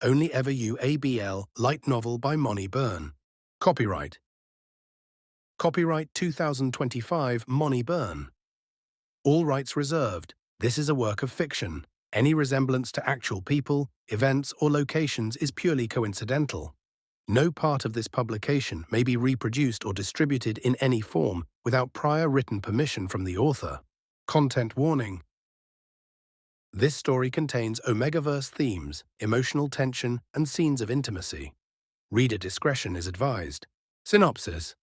Only Ever You ABL light novel by Moni Byrne. Copyright. Copyright 2025 Moni Byrne. All rights reserved. This is a work of fiction. Any resemblance to actual people, events, or locations is purely coincidental. No part of this publication may be reproduced or distributed in any form without prior written permission from the author. Content warning. This story contains Omegaverse themes, emotional tension, and scenes of intimacy. Reader discretion is advised. Synopsis.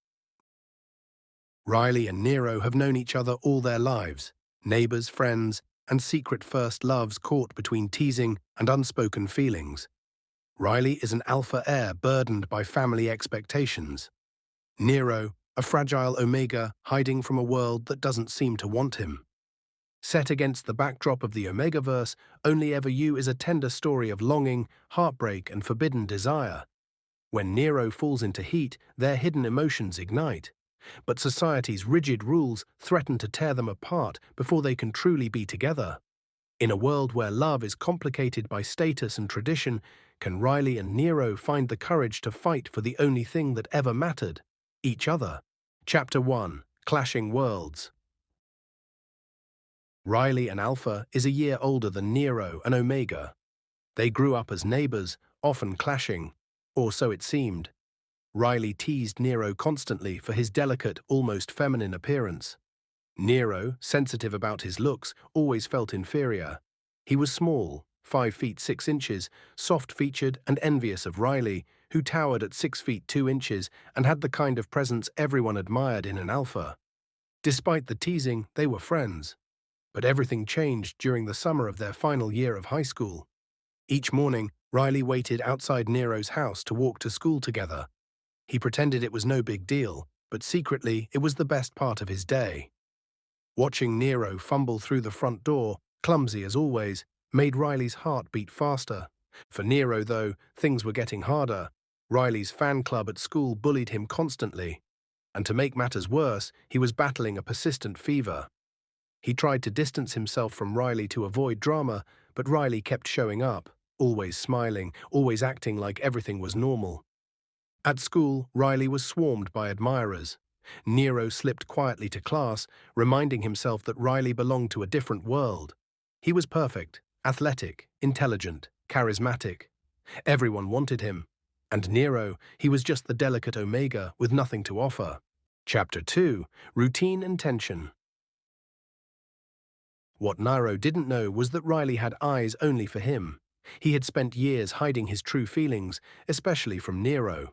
Riley and Niro have known each other all their lives, neighbors, friends, and secret first loves caught between teasing and unspoken feelings. Riley is an alpha heir burdened by family expectations. Niro, a fragile Omega hiding from a world that doesn't seem to want him. Set against the backdrop of the Omegaverse, Only Ever You is a tender story of longing, heartbreak, and forbidden desire. When Niro falls into heat, their hidden emotions ignite. But society's rigid rules threaten to tear them apart before they can truly be together. In a world where love is complicated by status and tradition, can Riley and Niro find the courage to fight for the only thing that ever mattered? Each other. Chapter 1. Clashing Worlds. Riley, an alpha, is a year older than Niro, an Omega. They grew up as neighbors, often clashing, or so it seemed. Riley teased Niro constantly for his delicate, almost feminine appearance. Niro, sensitive about his looks, always felt inferior. He was small, 5 feet 6 inches, soft-featured and envious of Riley, who towered at 6 feet 2 inches and had the kind of presence everyone admired in an alpha. Despite the teasing, they were friends. But everything changed during the summer of their final year of high school. Each morning, Riley waited outside Niro's house to walk to school together. He pretended it was no big deal, but secretly it was the best part of his day. Watching Niro fumble through the front door, clumsy as always, made Riley's heart beat faster. For Niro, though, things were getting harder. Riley's fan club at school bullied him constantly. And to make matters worse, he was battling a persistent fever. He tried to distance himself from Riley to avoid drama, but Riley kept showing up, always smiling, always acting like everything was normal. At school, Riley was swarmed by admirers. Niro slipped quietly to class, reminding himself that Riley belonged to a different world. He was perfect, athletic, intelligent, charismatic. Everyone wanted him. And Niro, he was just the delicate Omega with nothing to offer. Chapter 2. Routine and Tension. What Niro didn't know was that Riley had eyes only for him. He had spent years hiding his true feelings, especially from Niro.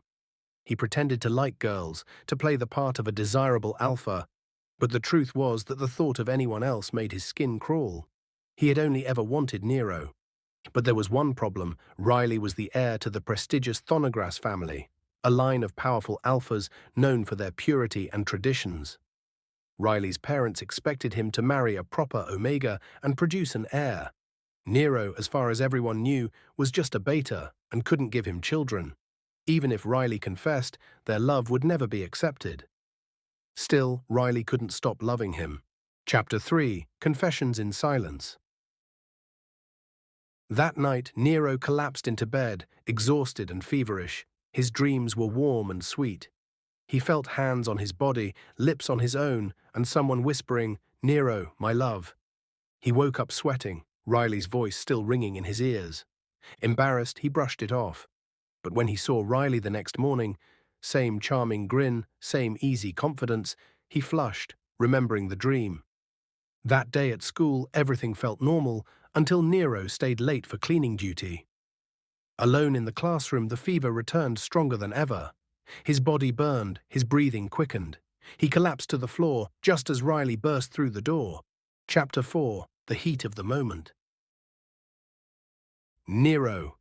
He pretended to like girls, to play the part of a desirable alpha, but the truth was that the thought of anyone else made his skin crawl. He had only ever wanted Niro. But there was one problem: Riley was the heir to the prestigious Thonogras family, a line of powerful alphas known for their purity and traditions. Riley's parents expected him to marry a proper Omega and produce an heir. Niro, as far as everyone knew, was just a beta and couldn't give him children. Even if Riley confessed, their love would never be accepted. Still, Riley couldn't stop loving him. Chapter 3. Confessions in Silence. That night, Niro collapsed into bed, exhausted and feverish. His dreams were warm and sweet. He felt hands on his body, lips on his own, and someone whispering, "Niro, my love." He woke up sweating, Riley's voice still ringing in his ears. Embarrassed, he brushed it off. But when he saw Riley the next morning, same charming grin, same easy confidence, he flushed, remembering the dream. That day at school, everything felt normal until Niro stayed late for cleaning duty. Alone in the classroom, the fever returned stronger than ever. His body burned, his breathing quickened. He collapsed to the floor just as Riley burst through the door. Chapter 4. The Heat of the Moment. Niro.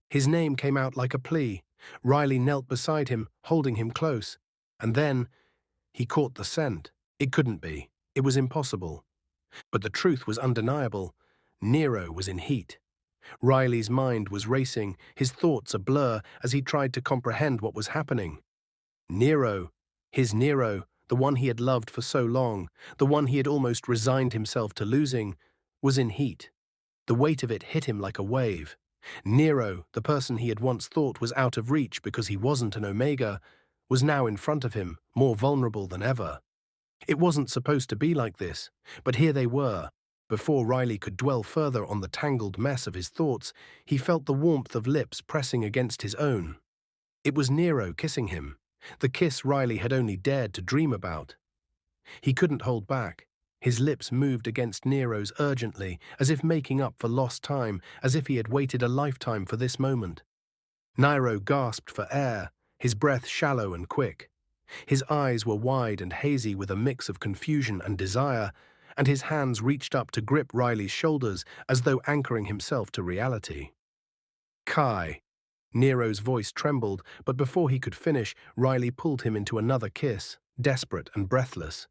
His name came out like a plea. Riley knelt beside him, holding him close. And then he caught the scent. It couldn't be. It was impossible. But the truth was undeniable. Niro was in heat. Riley's mind was racing, his thoughts a blur as he tried to comprehend what was happening. Niro, his Niro, the one he had loved for so long, the one he had almost resigned himself to losing, was in heat. The weight of it hit him like a wave. Niro, the person he had once thought was out of reach because he wasn't an Omega, was now in front of him, more vulnerable than ever. It wasn't supposed to be like this, but here they were. Before Riley could dwell further on the tangled mess of his thoughts, he felt the warmth of lips pressing against his own. It was Niro kissing him, the kiss Riley had only dared to dream about. He couldn't hold back. His lips moved against Nero's urgently, as if making up for lost time, as if he had waited a lifetime for this moment. Niro gasped for air, his breath shallow and quick. His eyes were wide and hazy with a mix of confusion and desire, and his hands reached up to grip Riley's shoulders as though anchoring himself to reality. Kai. Nero's voice trembled, but before he could finish, Riley pulled him into another kiss, desperate and breathless.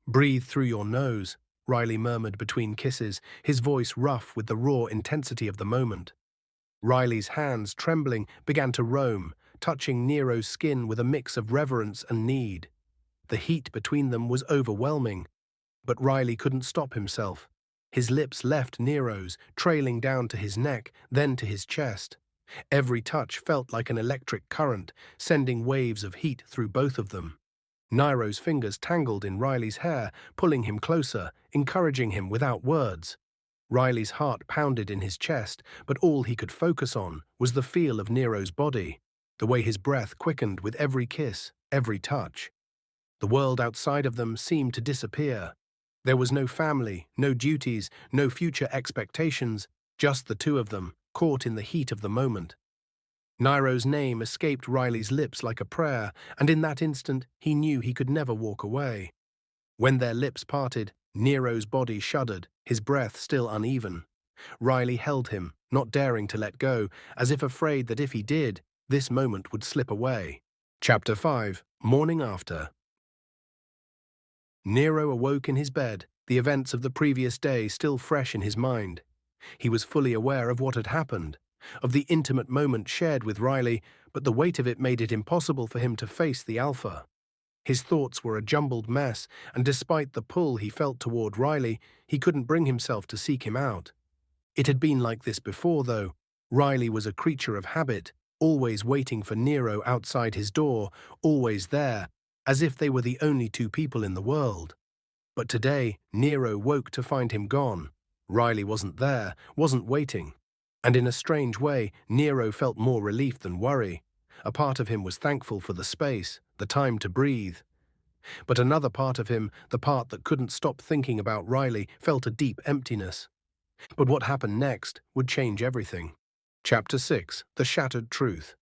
"Breathe through your nose," Riley murmured between kisses, his voice rough with the raw intensity of the moment. Riley's hands, trembling, began to roam, touching Nero's skin with a mix of reverence and need. The heat between them was overwhelming, but Riley couldn't stop himself. His lips left Nero's, trailing down to his neck, then to his chest. Every touch felt like an electric current, sending waves of heat through both of them. Niro's fingers tangled in Riley's hair, pulling him closer, encouraging him without words. Riley's heart pounded in his chest, but all he could focus on was the feel of Nero's body, the way his breath quickened with every kiss, every touch. The world outside of them seemed to disappear. There was no family, no duties, no future expectations, just the two of them, caught in the heat of the moment. Niro's name escaped Riley's lips like a prayer, and in that instant he knew he could never walk away. When their lips parted, Nero's body shuddered, his breath still uneven. Riley held him, not daring to let go, as if afraid that if he did, this moment would slip away. Chapter 5. Morning After. Niro awoke in his bed, the events of the previous day still fresh in his mind. He was fully aware of what had happened, of the intimate moment shared with Riley, but the weight of it made it impossible for him to face the Alpha. His thoughts were a jumbled mess, and despite the pull he felt toward Riley, he couldn't bring himself to seek him out. It had been like this before, though. Riley was a creature of habit, always waiting for Niro outside his door, always there, as if they were the only two people in the world. But today, Niro woke to find him gone. Riley wasn't there, wasn't waiting. And in a strange way, Niro felt more relief than worry. A part of him was thankful for the space, the time to breathe. But another part of him, the part that couldn't stop thinking about Riley, felt a deep emptiness. But what happened next would change everything. Chapter 6. The Shattered Truth.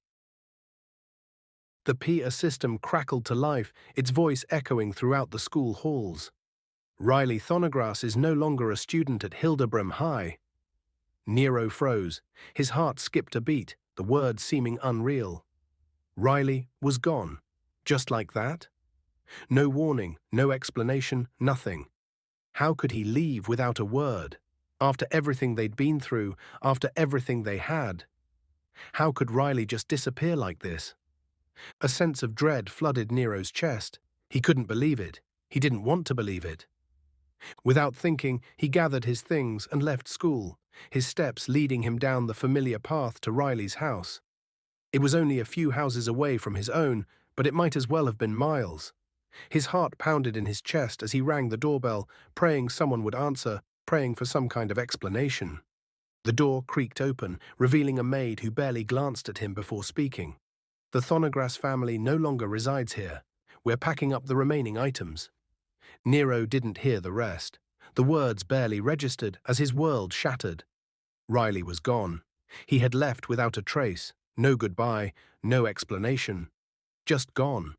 The PIA system crackled to life, its voice echoing throughout the school halls. Riley Thonogras is no longer a student at Hildebrim High. Niro froze. His heart skipped a beat, the words seeming unreal. Riley was gone. Just like that? No warning, no explanation, nothing. How could he leave without a word? After everything they'd been through, after everything they had? How could Riley just disappear like this? A sense of dread flooded Niro's chest. He couldn't believe it. He didn't want to believe it. Without thinking, he gathered his things and left school, his steps leading him down the familiar path to Riley's house. It was only a few houses away from his own, but it might as well have been miles. His heart pounded in his chest as he rang the doorbell, praying someone would answer, praying for some kind of explanation. The door creaked open, revealing a maid who barely glanced at him before speaking. "The Thonogras family no longer resides here. We're packing up the remaining items." Niro didn't hear the rest. The words barely registered as his world shattered. Riley was gone. He had left without a trace, no goodbye, no explanation. Just gone.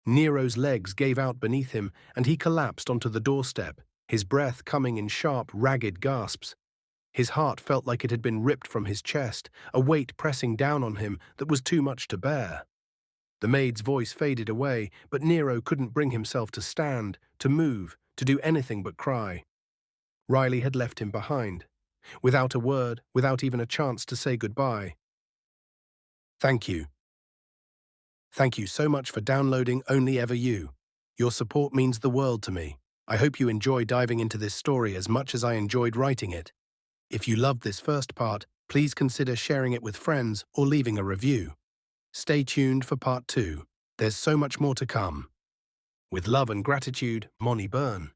Niro's legs gave out beneath him, and he collapsed onto the doorstep, his breath coming in sharp, ragged gasps. His heart felt like it had been ripped from his chest, a weight pressing down on him that was too much to bear. The maid's voice faded away, but Niro couldn't bring himself to stand, to move, to do anything but cry. Riley had left him behind, without a word, without even a chance to say goodbye. Thank you. Thank you so much for downloading Only Ever You. Your support means the world to me. I hope you enjoy diving into this story as much as I enjoyed writing it. If you loved this first part, Please consider sharing it with friends or leaving a review. Stay tuned for part 2. There's so much more to come. With love and gratitude, Moni Byrne.